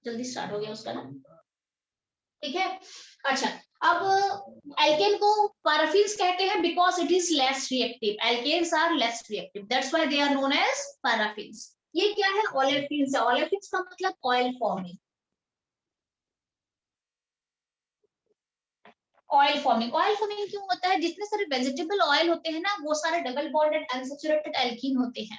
जल्दी स्टार्ट हो गया उसका ना, ठीक है। अच्छा, अब एल्केन को पैराफिन्स कहते हैं because it is less reactive. Alkanes are less reactive, that's why they are known as paraffins. ये क्या है? ओलेफिन्स है। ओलेफिन्स का मतलब oil forming. Oil forming, oil forming क्यों होता है? जितने सारे वेजिटेबल ऑयल होते हैं ना, वो सारे डबल बॉन्डेड अनसैचुरेटेड एल्कीन होते हैं।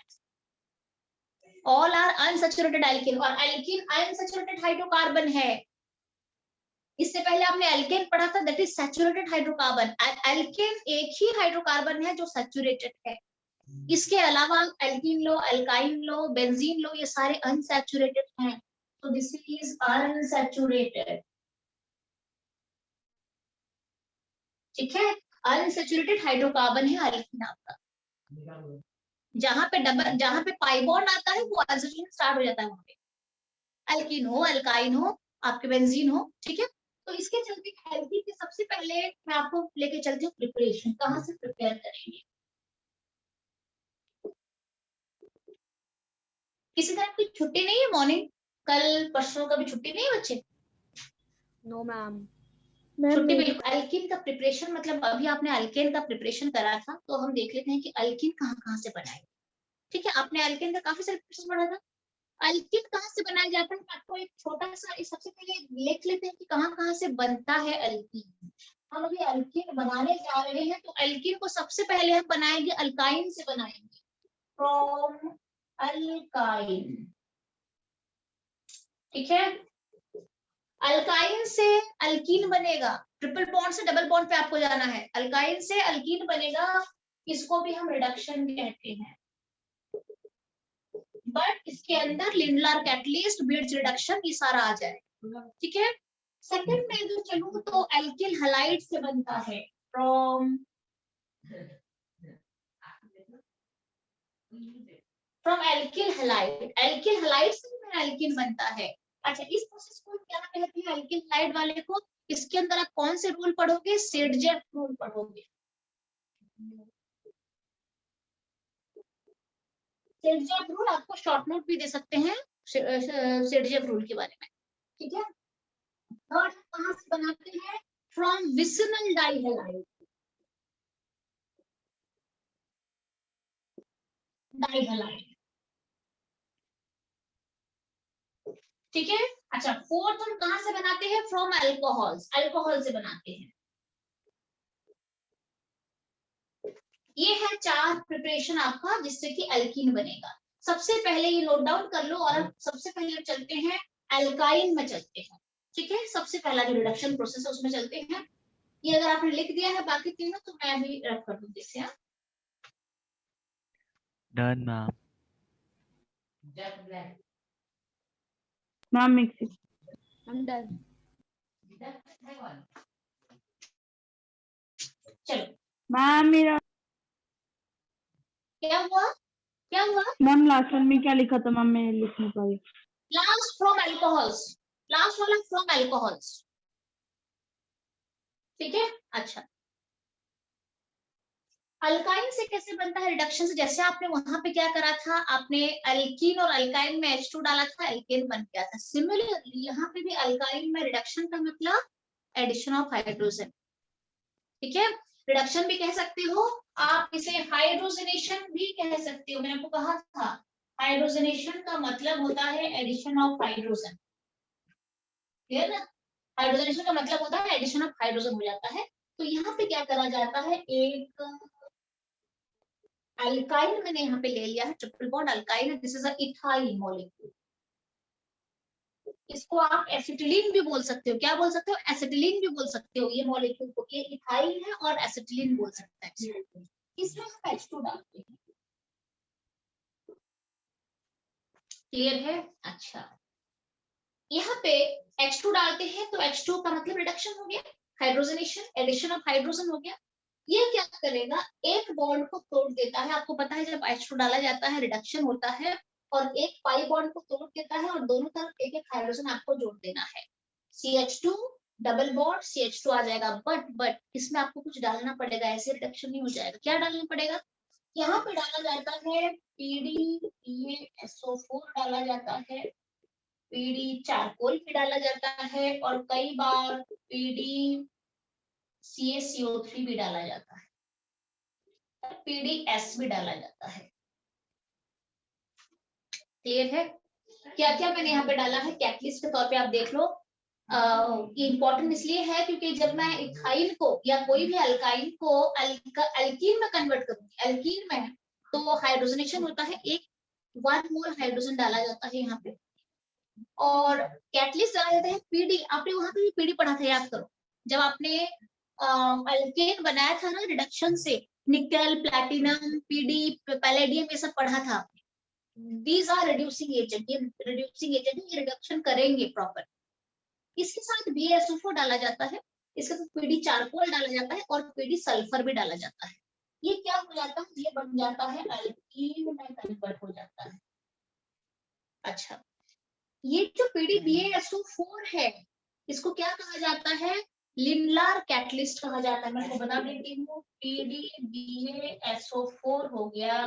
ऑल आर अनसैचुरेटेड एल्कीन, और एल्कीन अनसैचुरेटेड हाइड्रोकार्बन है। इससे पहले आपने एल्केन पढ़ा था, that is saturated hydrocarbon. Alkane एक ही हाइड्रोकार्बन है जो सैचुरेटेड है। इसके अलावा एल्कीन लो, एल्काइन लो, बेंजीन लो, ये सारे अनसैचुरेटेड हैं। तो दिस इज अनसैचुरेटेड, ठीक है। अनसैचुरेटेड हाइड्रोकार्बन है एल्कीन आपका। जहां पे पाई बॉन्ड आता है वो एसिडिन स्टार्ट हो जाता है वहां पे। एल्कीन हो, एल्काइन हो, आपके बेंजीन हो, ठीक है। तो इसके चलते एल्कीन के सबसे पहले मैं आपको लेके चलती हूँ प्रिपरेशन, कहाँ से प्रिपेयर करेंगे। किसी तरह की छुट्टी नहीं है मॉर्निंग? कल परसों का भी छुट्टी नहीं है बच्चे? No ma'am. छुट्टी बिल्कुल। एल्कीन का प्रिपरेशन मतलब अभी आपने एल्केन का प्रिपरेशन करा था, तो हम देख लेते हैं कि एल्कीन कहाँ कहाँ से बनाए। ठीक है, आपने एल्केन का काफी सारे प्रिपरेशन पढ़ा था। एल्कीन कहाँ से बनाया जाता है, आपको एक छोटा सा सबसे पहले लिख लेते हैं कि कहाँ कहाँ से बनता है एल्कीन। हम अभी एल्कीन बनाने जा रहे हैं, तो एल्कीन को सबसे पहले हम बनाएंगे अल्काइन से बनाएंगे, फ्रॉम अल्काइन, ठीक है। अल्काइन से अल्कीन बनेगा, ट्रिपल बॉन्ड से डबल बॉन्ड पे आपको जाना है। अल्काइन से अल्कीन बनेगा, इसको भी हम रिडक्शन कहते हैं, बट इसके अंदर लिंडलार कैटलिस्ट, बिट्स रिडक्शन, ये सारा आ जाएगा, ठीक है। सेकंड में जो चलूं तो एल्किल हैलाइड से बनता है, from alkyl halide. Alkyl halide से एल्किन बनता है। अच्छा, इस प्रोसेस को क्या कहते हैं एल्किल हैलाइड वाले को? इसके अंदर आप कौन से रूल पढ़ोगे? सेडजेफ रूल पढ़ोगे। सेडजेफ रूल आपको शॉर्ट नोट भी दे सकते हैं सेडजेफ रूल के बारे में, ठीक है। थर्ड कहां से बनाते हैं? फ्रॉम विसिनल डाइहैलाइड, डाइहैलाइड, ठीक है। अच्छा, फोर्थ हम कहां से बनाते हैं? फ्रॉम अल्कोहल्स, अल्कोहल से बनाते हैं। ये है चार प्रिपरेशन आपका जिससे कि एल्कीन बनेगा। सबसे पहले ये नोट डाउन कर लो, और सबसे पहले चलते हैं एल्काइन में चलते हैं, ठीक है। सबसे पहला जो रिडक्शन प्रोसेस है उसमें चलते हैं। ये अगर आपने लिख दिया है बाकी तीनों, तो मैं भी रख कर दूं इसे। Done ma'am. Ma'am mixing I'm done. चलो, मैम मेरा क्या हुआ? क्या हुआ? मैम लास्ट वन में क्या लिखा था मैम, मैं लिख नहीं पाई। लास्ट फ्रॉम अल्कोहल्स, लास्ट वाला फ्रॉम अल्कोहल्स, ठीक है। अच्छा, अल्काइन से कैसे बनता है रिडक्शन से? जैसे आपने वहां पे क्या करा था, आपने अल्कीन और अल्काइन में H2 डाला था, एल्केन बन गया था। सिमिलरली यहाँ पे भी अल्काइन में रिडक्शन का मतलब एडिशन ऑफ हाइड्रोजन, ठीक है। रिडक्शन भी कह सकते हो आप, इसे हाइड्रोजनेशन भी कह सकते हो। मैंने आपको कहा था हाइड्रोजनेशन का मतलब होता है एडिशन ऑफ हाइड्रोजन, क्लियर ना? हाइड्रोजनेशन का मतलब होता है एडिशन ऑफ हाइड्रोजन हो जाता है। तो यहाँ पे क्या करा जाता है, एक अल्काइन मैंने यहाँ पे ले लिया है, ट्रिपल बॉन्ड अल्काइन है, this is a ethyl molecule. इसको आप एसिटिलीन भी बोल सकते हो। क्या बोल सकते हो? एसिटिलीन भी बोल सकते हो। ये मॉलिक्यूल को, ये इथाइल है और एसिटिलीन बोल सकते हैं। इसमें हम H2 डालते हैं, क्लियर है? अच्छा, यहाँ पे H2 डालते हैं तो H2 का मतलब रिडक्शन हो गया, हाइड्रोजनेशन, एडिशन ऑफ हाइड्रोजन हो गया। ये क्या करेगा, एक बॉन्ड को तोड़ देता है। आपको पता है जब H2 डाला जाता है रिडक्शन होता है, और एक पाई बॉन्ड को तोड़ देता है, और दोनों तरफ एक एक हाइड्रोजन आपको जोड़ देना है। CH2 डबल बॉन्ड CH2 आ जाएगा। बट इसमें आपको कुछ डालना पड़ेगा, ऐसे रिडक्शन नहीं हो जाएगा। क्या डालना पड़ेगा? यहाँ पे डाला जाता है PdPaSO4 डाला जाता है, पीडी चारकोल भी डाला जाता है और कई बार पीडी CaCO3 भी डाला जाता है, PDS भी डाला जाता है। क्लियर है? क्या क्या मैंने यहाँ पे डाला है कैटलिस्ट के तौर पे, आप देख लो। ये इंपॉर्टेंट इसलिए है क्योंकि जब मैं इथाइल को या कोई भी अल्काइल को अल्कीन में कन्वर्ट करूंगी, अल्कीन में तो हाइड्रोजनेशन होता है, 1 मोल हाइड्रोजन डाला जाता है यहाँ पे, और कैटलिस्ट डाला जाता है पीडी। आपने वहां पे भी पीडी पढ़ा था, याद करो, जब आपने अल्केन बनाया था ना रिडक्शन से, निकल, प्लैटिनम, पीडी, पैलेडियम, ये सब पढ़ा था। These are reducing agent, ये reducing agent ये रिडक्शन करेंगे प्रॉपर। इसके साथ BaSO4 डाला जाता है, इसके साथ पीडी चारकोल डाला जाता है और पीडी सल्फर भी डाला जाता है। ये क्या हो जाता है, ये बन जाता है अल्कीन में कन्वर्ट हो जाता है। अच्छा, ये जो पीडी BaSO4 है, इसको क्या कहा जाता है, लिंडलार कैटलिस्ट कहा जाता है। मैं आपको बता देती हूँ, पीडी BaSO4 हो गया,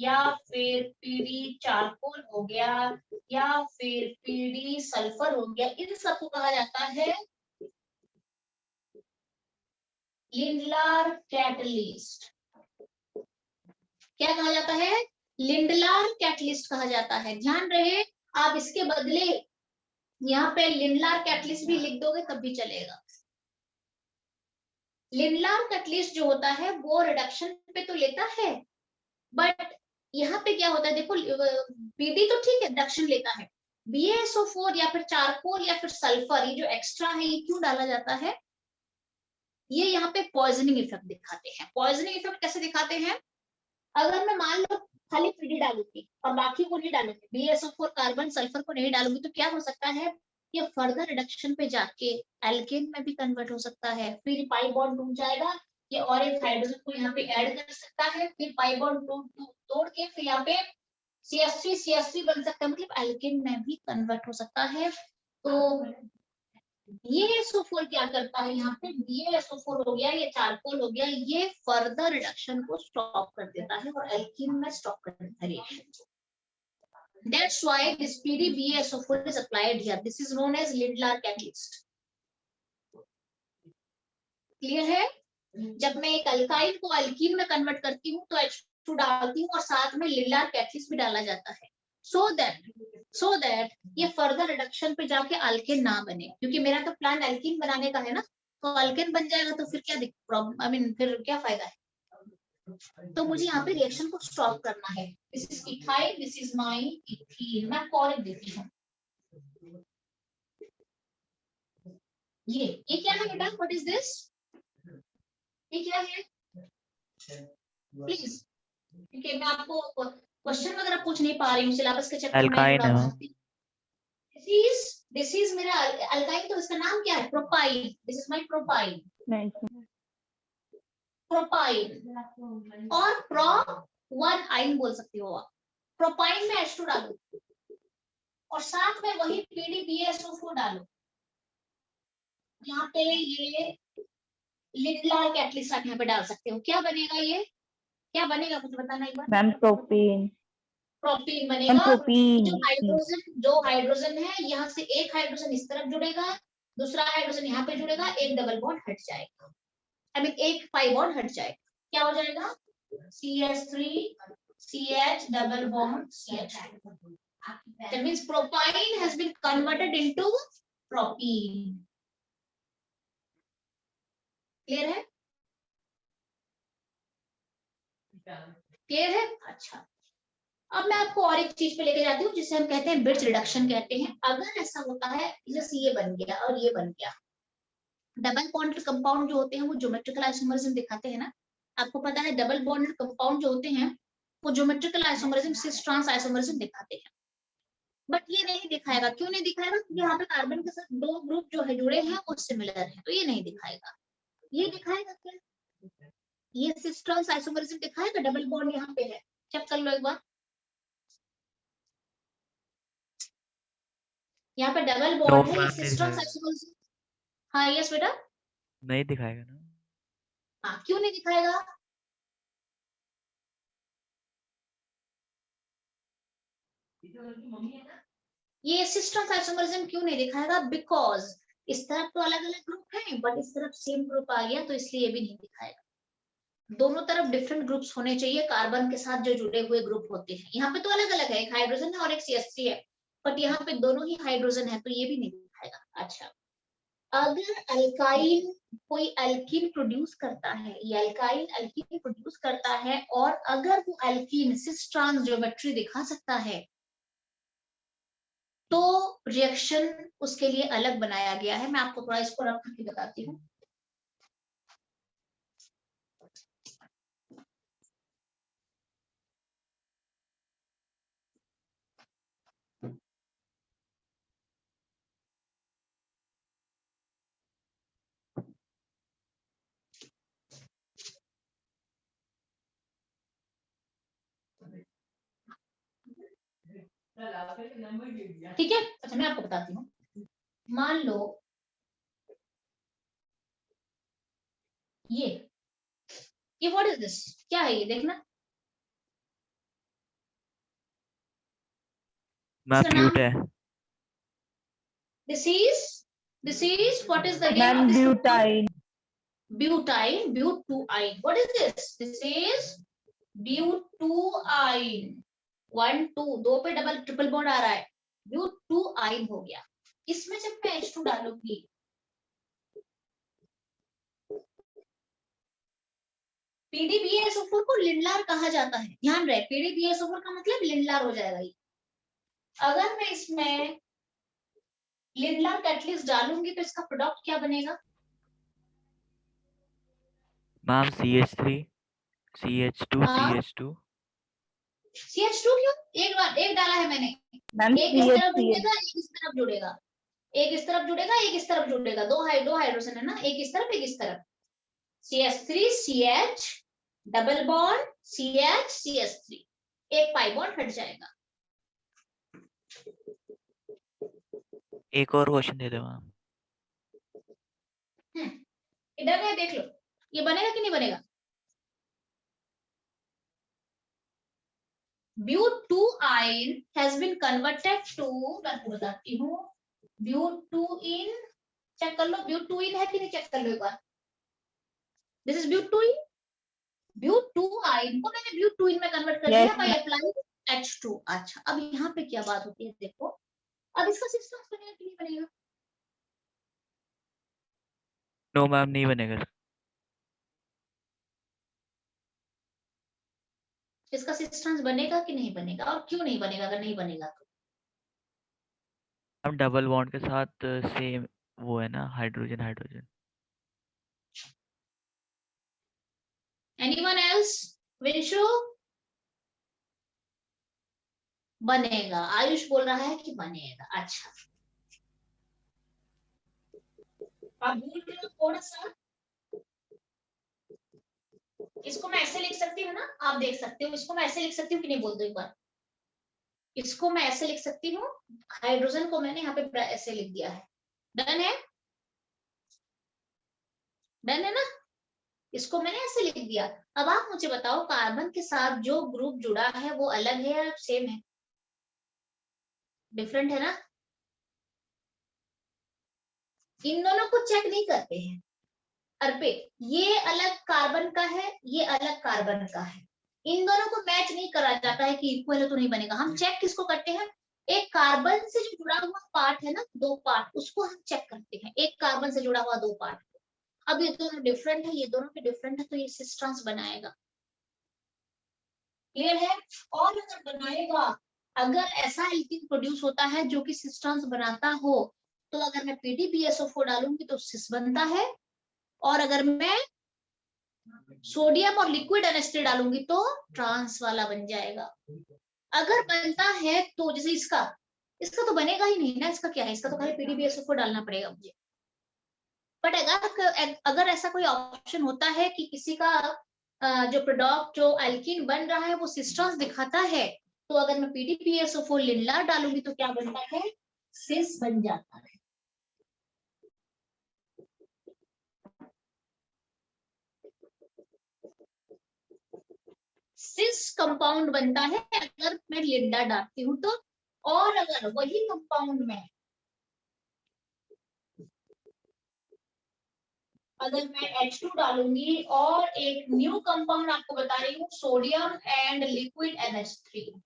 या फिर पीडी चारकोल हो गया, या फिर पीडी सल्फर हो गया, इन सबको कहा जाता है लिंडलार कैटलिस्ट। क्या कहा जाता है, लिंडलार कैटलिस्ट कहा जाता है। ध्यान रहे, आप इसके बदले यहाँ पे लिंडलार कैटलिस्ट भी लिख दोगे तब भी चलेगा। लिंडलार कैटलिस्ट जो होता है वो रिडक्शन पे तो लेता है, बट यहाँ पे क्या होता है, देखो पीडी तो ठीक है रिडक्शन लेता है, BaSO4 या फिर चारकोल या फिर सल्फर, ये जो एक्स्ट्रा है ये क्यों डाला जाता है, ये यहाँ पे पॉइजनिंग इफेक्ट दिखाते हैं। पॉइजनिंग इफेक्ट कैसे दिखाते हैं, अगर मैं मान लो खाली पीडी डालूंगी और बाकी को नहीं डालूंगी, BaSO4 कार्बन सल्फर को नहीं डालूंगी, तो क्या हो सकता है, ये फर्दर रिडक्शन पे जाके एल्केन में भी कन्वर्ट हो सकता है। फिर पाई बॉन्ड टूट जाएगा, ये और एक हाइड्रोजन को यहाँ पे ऐड कर सकता है, फिर पाई बॉन्ड तोड़ के फिर यहाँ पे CH3 बन सकता है, मतलब एल्केन में भी कन्वर्ट हो सकता है। तो BaSO4 क्या करता है, यहाँ पे BaSO4 हो गया, ये चारकोल हो गया, ये फर्दर रिडक्शन को स्टॉप कर देता है और एल्कीन में स्टॉप कर देता है reaction. That's why this PDBaSO4 is applied here. This is known as Lindlar catalyst. Clear है? जब मैं एक अल्काइल को अल्कीन में कन्वर्ट करती हूँ तो H2 डालती हूँ और साथ में लिंडलार कैटलिस्ट भी डाला जाता है, so that ये फर्दर रिडक्शन पे जाके अल्केन ना बने, क्योंकि मेरा तो प्लान अल्कीन बनाने का है ना, तो अल्केन बन जाएगा तो फिर क्या प्रॉब्लम, आई मीन फिर क्या फायदा है। तो मुझे यहाँ पे रिएक्शन को स्टॉप करना है। This is ethyl, this is my ethene. मैं कॉल देती हूँ, ये क्या है बेटा, व्हाट इज दिस, ये क्या है प्लीज, क्योंकि मैं आपको क्वेश्चन वगैरह पूछ नहीं पा रही हूँ, सिलेबस के चक्कर में। दिस इज मेरा अल्काइल, तो इसका नाम क्या है, propyne. This is my propyne, नहीं प्रोपाइन और प्रो1 आइन बोल सकती हो आप। प्रोपाइन में H2 डालो और साथ में वही PDBaSO4 डालो। यहाँ पे ये लिंडलार कैटलिस्ट आप यहाँ पे डाल सकते हो। क्या बनेगा, ये क्या बनेगा कुछ बताना एक बार। Ma'am, propene. प्रोपीन बनेगा। प्रोपीन जो हाइड्रोजन है, यहाँ से एक हाइड्रोजन इस तरफ जुड़ेगा, दूसरा हाइड्रोजन यहाँ पे जुड़ेगा, एक डबल बॉन्ड हट जाएगा, आई मीन एक पाई बॉन्ड हट जाएगा। क्या हो जाएगा, CH3 CH double bond CH। That means propyne has been converted into propene. Clear है, क्लियर है। अच्छा, अब मैं आपको और एक चीज पे लेके जाती हूँ जिसे हम कहते हैं ब्रिज रिडक्शन कहते हैं। अगर ऐसा होता है जैसे ये बन गया और ये बन गया, डबल बॉन्डेड कंपाउंड जो होते हैं वो ज्योमेट्रिकल आइसोमरिज्म दिखाते हैं ना, आपको पता है डबल बॉन्डेड कंपाउंड जो होते हैं वो geometrical isomerism, cis trans isomerism दिखाते हैं। बट ये नहीं दिखाएगा, क्यों नहीं दिखाएगा, क्योंकि यहाँ पे कार्बन के साथ दो ग्रुप जो है जुड़े हैं वो सिमिलर है, तो ये नहीं दिखाएगा। ये दिखाएगा क्या, ये सिस ट्रांस आइसोमरिज्म दिखाएगा, डबल बॉन्ड यहाँ पे है, चेक कर लो एक बार। यहाँ पे डबल बॉन्ड है, सिस ट्रांस आइसोमरिज्म। हाँ यस बेटा, नहीं दिखाएगा ना। हाँ क्यों नहीं दिखाएगा, ये सिस ट्रांस आइसोमरिज्म क्यों नहीं दिखाएगा? बिकॉज इस तरफ तो अलग अलग ग्रुप है बट इस तरफ सेम ग्रुप आ गया तो इसलिए ये भी नहीं दिखाएगा। दोनों तरफ डिफरेंट ग्रुप्स होने चाहिए कार्बन के साथ जो जुड़े हुए ग्रुप होते हैं। यहाँ पे तो अलग अलग है, एक हाइड्रोजन है और एक CH3 है, बट यहाँ पे दोनों ही हाइड्रोजन है तो ये भी नहीं दिखाएगा। अच्छा, अगर अल्काइन कोई अल्कीन प्रोड्यूस करता है, ये अल्काइन अल्कीन प्रोड्यूस करता है और अगर वो अल्कीन सिस ट्रांस ज्योमेट्री दिखा सकता है तो रिएक्शन उसके लिए अलग बनाया गया है। मैं आपको थोड़ा इसको रख करके बताती हूँ। ठीक है, अच्छा मैं आपको बताती हूँ। मान लो ये व्हाट इज दिस, क्या है ये? देखना, मैम इसका नाम ब्यूट है। This is what is the name ma'am of this? Butyne. Butyne, butyne. What is this? This is butyne. 1 2 2 पे डबल ट्रिपल बॉन्ड आ रहा है, ब्यूटूआइन हो गया। इसमें जब मैं H2 डालूंगी, PDBSO4 को लिंडलार कहा जाता है, ध्यान रहे, PDBSO4 का मतलब लिंडलार हो जाएगा ये। अगर मैं इसमें लिंडलार कैटलिस्ट डालूंगी तो इसका प्रोडक्ट क्या बनेगा? मैम CH3 CH2 हाँ, CH2। CH2 क्यों? एक डाला है मैंने, मैम एक इस तरफ CH3 जुड़ेगा एक इस तरफ जुड़ेगा, एक इस तरफ जुड़ेगा एक इस तरफ जुड़ेगा, दो हाइड्रोजन है ना, एक इस तरफ एक इस तरफ। CH3 CH double bond CH CH3, एक पाई बॉन्ड हट जाएगा। एक और क्वेश्चन दे दो मैम। इधर है, देख लो ये बनेगा कि नहीं बनेगा? ब्यूटूआइन has been converted to, मैं आपको बताती हूँ, ब्यूटूइन, चेक कर लो ब्यूटूइन है कि नहीं, चेक कर लो एक बार। दिस इज ब्यूटूइन, ब्यूटूआइन को मैंने ब्यूटूइन में कन्वर्ट कर दिया बाय अप्लाइंग H2। अच्छा, अब यहाँ पे क्या बात होती है देखो, अब इसका सिस्टम बनेगा कि नहीं बनेगा? नो मैम नहीं बनेगा। इसका सिस्टम बनेगा कि नहीं बनेगा, और क्यों नहीं बनेगा अगर नहीं बनेगा तो? हम डबल बॉन्ड के साथ सेम वो है ना, hydrogen hydrogen. Anyone else? Vinshu? बनेगा, आयुष बोल रहा है कि बनेगा। अच्छा, आप भूल रहे हो थोड़ा सा, इसको मैं ऐसे लिख सकती हूँ ना, आप देख सकते हो, इसको मैं ऐसे लिख सकती हूँ कि नहीं, बोल दो एक बार। इसको मैं ऐसे लिख सकती हूँ, हाइड्रोजन को मैंने यहाँ पे ऐसे लिख दिया है, डन है, डन है ना? इसको मैंने ऐसे लिख दिया। अब आप मुझे बताओ कार्बन के साथ जो ग्रुप जुड़ा है वो अलग है या सेम है? डिफरेंट है ना? इन दोनों को चेक नहीं करते हैं अर्पित, ये अलग कार्बन का है ये अलग कार्बन का है, इन दोनों को मैच नहीं करा जाता है कि इक्वल है तो नहीं बनेगा। हम चेक किसको करते हैं? एक कार्बन से जो जुड़ा हुआ पार्ट है ना, दो पार्ट, उसको हम चेक करते हैं, एक कार्बन से जुड़ा हुआ दो पार्ट। अब ये दोनों डिफरेंट है, ये दोनों भी डिफरेंट है, तो ये सिस ट्रांस बनाएगा। क्लियर है? और अगर बनाएगा, अगर ऐसा एल्कीन प्रोड्यूस होता है जो कि सिस ट्रांस बनाता हो, तो अगर मैं PDBSO4 डालूंगी तो सिस बनता है, और अगर मैं सोडियम और लिक्विड NH3 डालूंगी तो ट्रांस वाला बन जाएगा। अगर बनता है तो जैसे इसका इसका तो बनेगा ही नहीं ना, इसका क्या है, इसका तो खाली PDBSO4 डालना पड़ेगा मुझे। बट अगर ऐसा कोई ऑप्शन होता है कि किसी का जो प्रोडक्ट जो एल्कीन बन रहा है वो सिस ट्रांस दिखाता है, तो अगर मैं PDBSO4 लिनलार डालूंगी तो क्या बनता है? सिस बन जाता है। सिस कंपाउंड बनता है अगर मैं लिंडा डालती हूँ तो, और अगर वही कंपाउंड में अगर मैं H2 डालूंगी और एक न्यू कंपाउंड आपको बता रही हूँ सोडियम एंड लिक्विड NH3,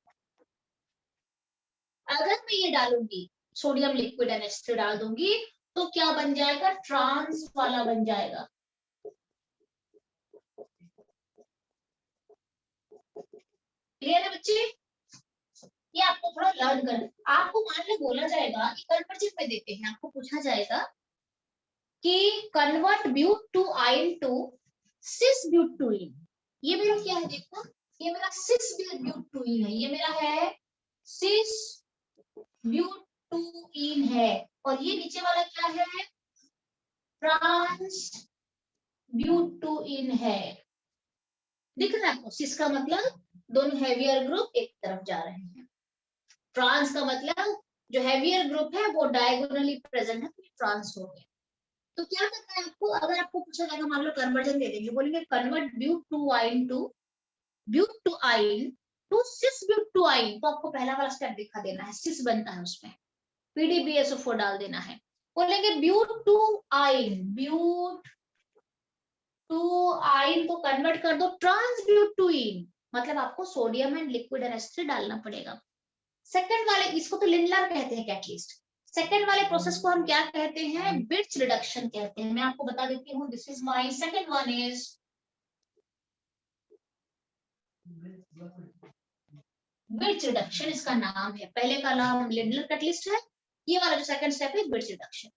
अगर मैं ये डालूंगी सोडियम लिक्विड NH3 डाल दूंगी तो क्या बन जाएगा, ट्रांस वाला बन जाएगा। क्लियर है बच्चे? ये आपको थोड़ा लर्न करना। आपको मान लो बोला जाएगा कि कन्वर्जन में देते हैं, आपको पूछा जाएगा कि convert but two yne to cis butyne. ये मेरा क्या है देखो, ये मेरा सिस ब्यूटुइन है, ये मेरा है सिस ब्यूटुइन है, और ये नीचे वाला क्या है, ट्रांस ब्यूटुइन है। दिख रहा है आपको? सिस का मतलब दोनों हैवियर ग्रुप एक तरफ जा रहे हैं, ट्रांस का मतलब जो हैवियर ग्रुप है वो डायगोनली प्रेजेंट है, तो ट्रांस हो गया। तो क्या करना है आपको, अगर आपको पूछा जाएगा, मान लो कन्वर्जन दे देंगे, बोलेंगे convert but two yne to cis butyne, तो आपको पहला वाला स्टेप दिखा देना है, सिस बनता है उसमें PDBSO4 डाल देना है। बोलेंगे ब्यूट टू आइन को कन्वर्ट कर दो ट्रांस ब्यूटुइन, मतलब आपको सोडियम एंड लिक्विड NH3 डालना पड़ेगा। सेकंड वाले, इसको तो लिंडलर कहते हैं कैटलिस्ट। सेकंड वाले प्रोसेस को हम क्या कहते हैं, बिट्स रिडक्शन कहते हैं। मैं आपको बता देती हूँ, this is my second one is bits reduction, इसका नाम है। पहले का नाम लिंडलर कैटलिस्ट है, ये वाला जो सेकंड स्टेप है बिट्स रिडक्शन।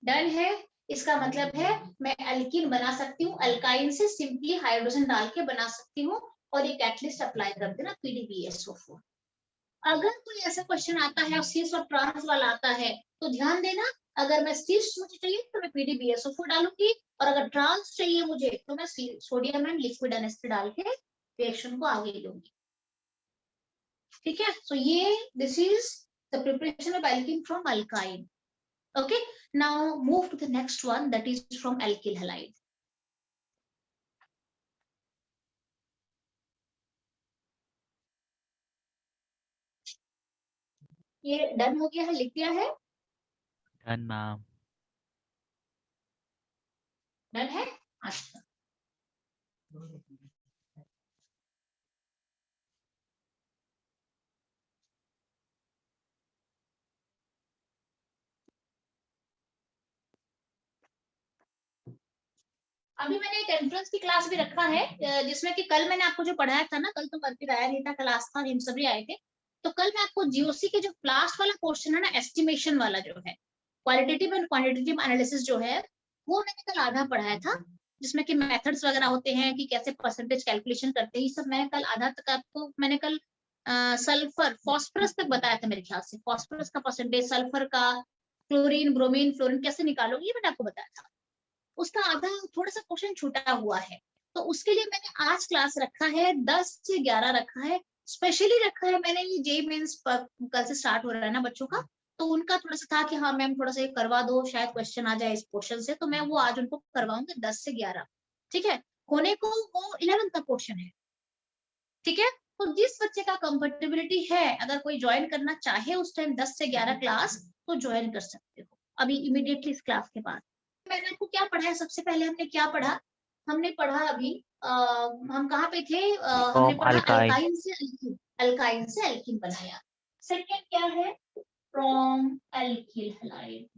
डन है? इसका मतलब है मैं एल्कीन बना सकती हूँ, अल्काइन से सिंपली हाइड्रोजन डाल के बना सकती हूँ, और ये कैटलिस्ट अप्लाई कर देना PDBSO4। अगर कोई ऐसा क्वेश्चन आता है और सिस और ट्रांस वाला आता है तो ध्यान देना, अगर मैं सिस मुझे चाहिए तो मैं PDBSO4 डालूंगी, और अगर ट्रांस चाहिए मुझे तो मैं सोडियम एंड लिक्विड NH3 डाल के रिएक्शन को आगे लूंगी। ठीक है? सो ये this is the preparation of alkene from alkyne. Okay, now move to the next one, that is from alkyl halide. ये डन हो गया है, लिख दिया है? Done ma'am. डन है? अच्छा, अभी मैंने एक एंट्रेंस की क्लास भी रखा है, जिसमें कि कल मैंने आपको जो पढ़ाया था ना, कल तो अर्पित आया नहीं था, क्लास था, हम सभी आए थे। तो कल मैं आपको GOC के जो लास्ट वाला क्वेश्चन है ना, एस्टिमेशन वाला जो है, क्वालिटेटिव एंड क्वांटिटेटिव एनालिसिस जो है, वो मैंने कल आधा पढ़ाया था, जिसमें कि मेथड्स वगैरह होते हैं कि कैसे परसेंटेज कैलकुलेशन करते हैं, ये सब मैं कल आधा तक आपको, मैंने कल सल्फर फॉस्फोरस तक बताया था मेरे ख्याल से, फॉस्फोरस का परसेंटेज, सल्फर का, क्लोरीन ब्रोमीन फ्लोरीन कैसे निकालोगे, ये मैंने आपको बताया था। उसका आधा थोड़ा सा क्वेश्चन छूटा हुआ है, तो उसके लिए मैंने आज क्लास रखा है, 10 से 11 रखा है, स्पेशली रखा है मैंने, ये JEE मेंस कल से स्टार्ट हो रहा है ना बच्चों का, तो उनका थोड़ा सा था कि हाँ मैम थोड़ा सा ये करवा दो, शायद क्वेश्चन आ जाए इस क्वेश्चन से, तो मैं वो आज उनको करवाऊंगी 10 से 11। ठीक है? होने को वो 11 का क्वेश्चन है। ठीक है? तो जिस बच्चे का कंफर्टेबिलिटी है, अगर कोई ज्वाइन करना चाहे उस टाइम 10 से 11 क्लास, तो ज्वाइन कर सकते हो अभी इमीडिएटली इस क्लास के बाद। मैंने आपको क्या पढ़ाया, सबसे पहले हमने क्या पढ़ा, हमने पढ़ा अभी हम कहाँ पे थे, हमने फ्रॉम पढ़ा अल्काइन। अल्काइन से एल्कीन बनाया। सेकंड क्या है, फ्रॉम एल्किल हैलाइड।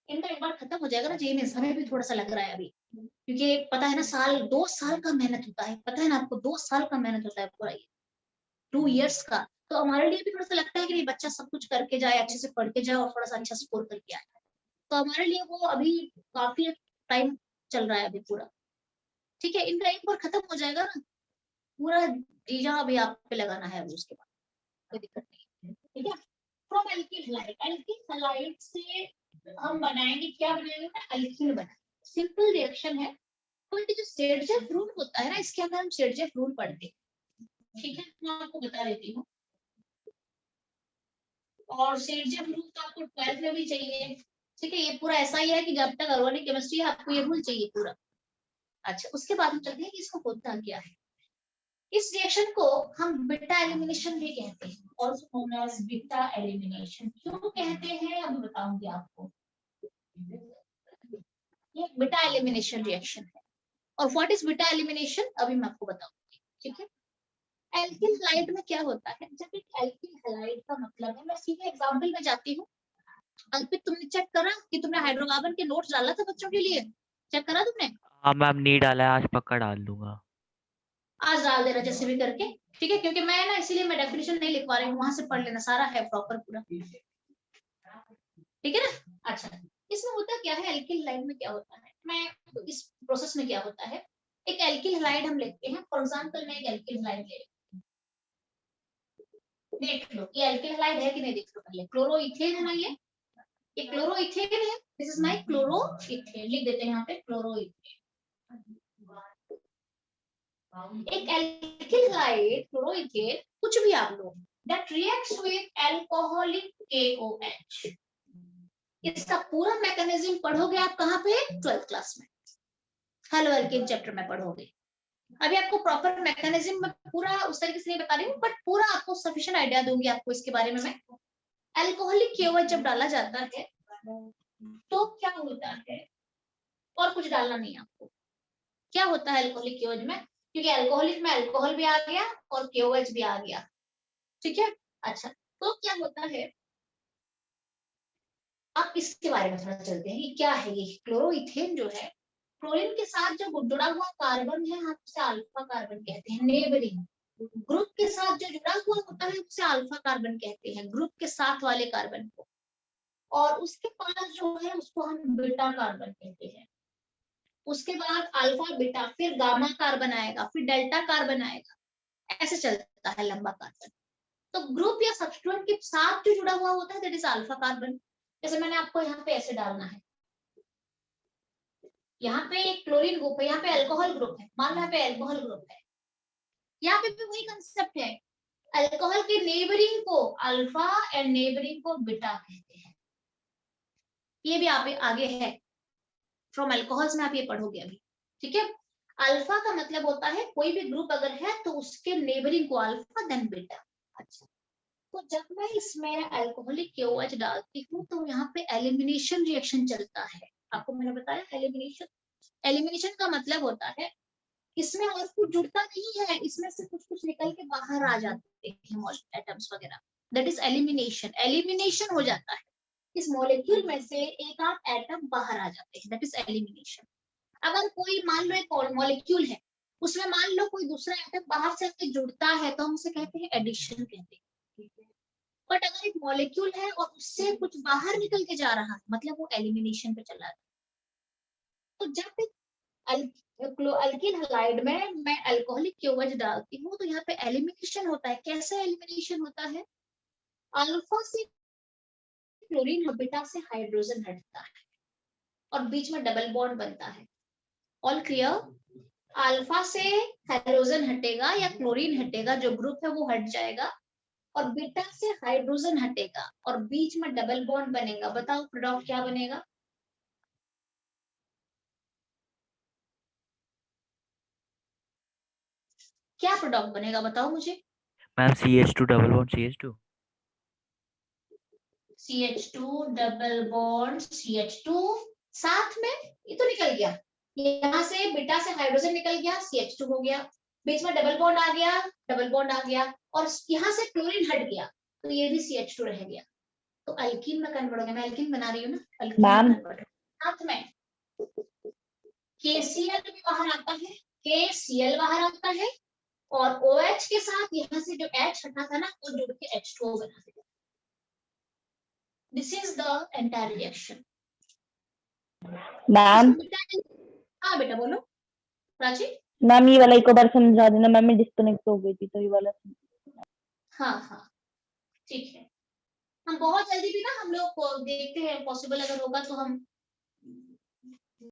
इनका एक बार खत्म हो जाएगा ना JEE मेंस, हमें भी थोड़ा सा लग रहा है अभी, क्योंकि पता है ना, 2 साल का मेहनत होता है, पता है ना आपको, 2 साल का मेहनत होता है पूरा, 2 इयर्स का। तो हमारे लिए भी थोड़ा सा लगता है कि बच्चा सब कुछ करके जाए, अच्छे से पढ़ के जाए और थोड़ा सा अच्छा स्कोर करके आए, तो हमारे लिए वो अभी काफी टाइम चल रहा है अभी पूरा। ठीक है? इनका एक बार खत्म हो जाएगा ना, पूरा जीजा अभी आप पे लगाना है अभी, उसके बाद कोई दिक्कत नहीं। ठीक है? From alkyl halide, alkyl halide से हम बनाएंगे, क्या बनाएंगे ना, एल्कीन बनाएंगे। सिंपल रिएक्शन है, तो ये जो सेडजेफ रूल होता है ना, इसके अंदर हम सेडजेफ रूल पढ़ते हैं। ठीक है? मैं आपको बता देती हूँ, और सेडजेफ रूल तो आपको 12th में भी चाहिए। ठीक है? ये पूरा ऐसा ही है कि जब तक ऑर्गेनिक केमिस्ट्री है आपको ये रूल चाहिए पूरा। अच्छा, उसके बाद हम चलते हैं कि इसको होता क्या है। इस रिएक्शन को हम बीटा एलिमिनेशन भी कहते हैं, also known as beta elimination. क्यों कहते हैं अभी बताऊंगी आपको। ये बीटा एलिमिनेशन रिएक्शन है। और व्हाट इज बीटा एलिमिनेशन अभी मैं आपको बताऊंगी, ठीक है। एल्किल हैलाइड में क्या होता है, जब एक एल्किल हैलाइड का मतलब है, मैं सीधे एग्जांपल में जाती हूँ। अल्पित तुमने चेक करा कि तुमने हाइड्रोकार्बन के नोट्स डाला था बच्चों के लिए, चेक करा तुमने? हाँ मैम नहीं डाला है, आज पक्का डाल दूंगा। आज डाल देना जैसे भी करके, ठीक है, क्योंकि मैं ना इसीलिए मैं डेफिनेशन नहीं लिखवा रही हूँ, वहां से पढ़ लेना, सारा है प्रॉपर पूरा, ठीक है ना। अच्छा, इसमें होता क्या है, एल्किल हैलाइड में क्या होता है, मैं तो इस प्रोसेस में क्या होता है, एक एल्किल हैलाइड हम लेते हैं। फॉर एग्जांपल मैं एक एल्किल हैलाइड ले, देख लो ये एल्किल हैलाइड है कि नहीं, देख लो पहले। क्लोरोइथेन है ना, ये क्लोरोइथेन है, दिस इज माय क्लोरोइथेन, लिख देते हैं यहाँ पे क्लोरोइथेन। एक एल्किल हैलाइड क्लोरोइथेन कुछ भी आप लो, that reacts with alcoholic KOH। इसका पूरा मैकेनिज्म पढ़ोगे आप कहाँ पे, 12th क्लास में, हेलो एल्केन चैप्टर में पढ़ोगे। अभी आपको प्रॉपर मैकेनिज्म में पूरा उस तरीके से नहीं बता रही हूँ, बट पूरा आपको सफिशिएंट आइडिया दूंगी आपको इसके बारे में मैं। अल्कोहलिक KOH जब डाला जाता है तो क्या होता है, और कुछ डालना नहीं है आपको। क्या होता है अल्कोहलिक KOH में, क्योंकि अल्कोहलिक में अल्कोहल भी आ गया और KOH भी आ गया, ठीक है। अच्छा, तो क्या होता है, आप इसके बारे में थोड़ा चलते हैं, ये क्या है, ये क्लोरोइथेन जो है, क्लोरीन के साथ जो जुड़ा हुआ कार्बन है आप उसे अल्फा कार्बन कहते हैं। नेबरिंग ग्रुप के साथ जो जुड़ा हुआ होता है उसे अल्फा कार्बन कहते हैं, ग्रुप के साथ वाले कार्बन को। और उसके पास जो है उसको हम बीटा कार्बन कहते हैं। उसके बाद अल्फा बीटा, फिर गामा कार्बन आएगा, फिर डेल्टा कार्बन आएगा, ऐसे चलता है लंबा कार्बन। तो ग्रुप या सब्स्टिट्यूएंट के साथ जो जुड़ा हुआ होता है दैट इज अल्फा कार्बन। जैसे मैंने आपको यहाँ पे ऐसे डालना है, यहाँ पे एक क्लोरीन ग्रुप है, यहाँ पे अल्कोहल ग्रुप है, मान लो यहाँ पे अल्कोहल ग्रुप है, यहाँ पे भी वही कंसेप्ट है। अल्कोहल के नेबरिंग को अल्फा एंड नेबरिंग को बीटा कहते हैं। ये भी आप आगे है, फ्रॉम अल्कोहल्स में आप ये पढ़ोगे अभी, ठीक है। अल्फा का मतलब होता है कोई भी ग्रुप अगर है तो उसके नेबरिंग को अल्फा देन बीटा। अच्छा, तो जब मैं इसमें अल्कोहलिक KOH डालती हूँ तो यहाँ पे एलिमिनेशन रिएक्शन चलता है। आपको मैंने बताया एलिमिनेशन, एलिमिनेशन का मतलब होता है इसमें और कुछ जुड़ता नहीं है, इसमें से कुछ कुछ निकल के बाहर आ जाते हैं एटम्स वगैरह, दैट इज एलिमिनेशन। एलिमिनेशन हो जाता है, इस मॉलिक्यूल में से एक आध एटम बाहर आ जाते हैं, दैट इज एलिमिनेशन। अगर कोई मान लो एक मॉलिक्यूल है, उसमें मान लो कोई दूसरा एटम बाहर से आके जुड़ता है तो हम उसे कहते हैं एडिशन कहते हैं। बट अगर एक मॉलिक्यूल है और उससे कुछ बाहर निकल के जा रहा है मतलब वो एलिमिनेशन पे चला जाता है। तो जब अल्किल हैलाइड में मैं अल्कोहलिक KOH डालती हूँ तो यहाँ पे एलिमिनेशन होता है। कैसे एलिमिनेशन होता है, अल्फा से क्लोरीन बीटा से हाइड्रोजन हटता है और बीच में डबल बॉन्ड बनता है। All clear? अल्फा से हाइड्रोजन हटेगा या क्लोरीन हटेगा, जो ग्रुप है वो हट जाएगा, और बीटा से हाइड्रोजन हटेगा और बीच में डबल बॉन्ड बनेगा। बताओ प्रोडक्ट क्या बनेगा? क्या प्रोडक्ट बनेगा बताओ मुझे। Ma'am CH2 double bond CH2। CH2 double bond CH2, साथ में ये तो निकल गया, यहाँ से बीटा से हाइड्रोजन निकल गया, CH2 हो गया, बीच में डबल बॉन्ड आ गया, डबल बॉन्ड आ गया, और यहाँ से क्लोरीन हट गया तो ये भी CH2 रह गया, तो अल्कीन में कन्वर्ट हो गया। मैं अल्कीन बना रही हूँ ना, अल्कीन में कन्वर्ट। साथ में KCl भी बाहर आता है, KCl बाहर आता है, और OH के साथ यहाँ से जो H हटा था ना वो जुड़ के H2O बना देगा। This is the entire reaction. Ma'am हाँ बेटा बोलो प्राची। मैम ये वाला एक बार समझा देना मैम, मैं डिस्कनेक्ट हो गई थी तो ये वाला। हाँ हाँ ठीक है, हम बहुत जल्दी भी ना हम लोग को देखते हैं, पॉसिबल अगर होगा तो हम